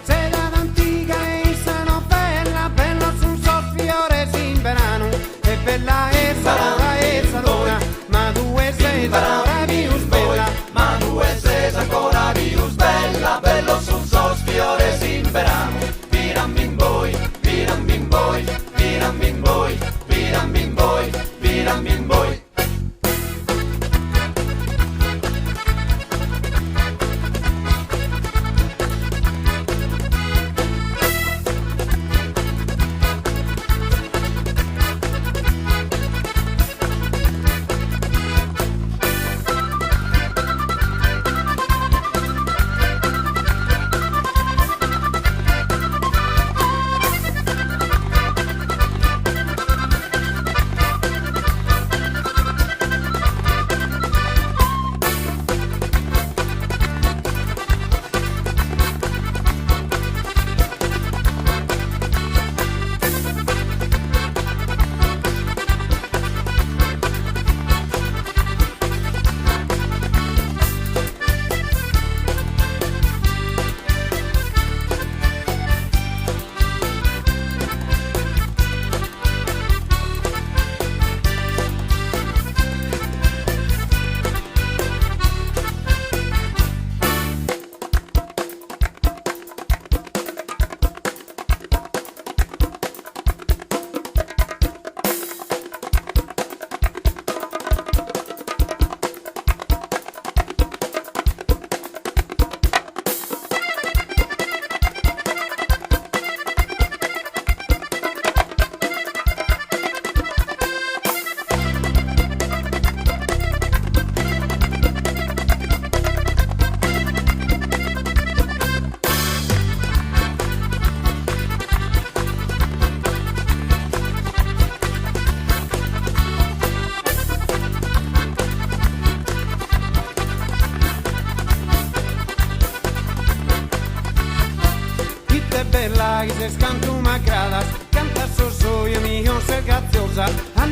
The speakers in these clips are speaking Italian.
Seda d'antica e essa novella, Bellos un fiores in beranu, e bella essa, ora essa l'una, ma due sei ancora pius bella, ma tu sei ancora pius bella, bello sul sos fiores in beranu, viram bim boy, viram bim boy, viram bim boy, viram bim boy, viram bim boy. faghes, cantu miradas, canta io mios, grasciosa,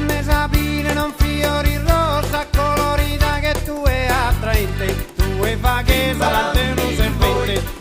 mes'abrile non fiori rosa, Colorida che tu è attraente, tu è faghes, amante, serpente.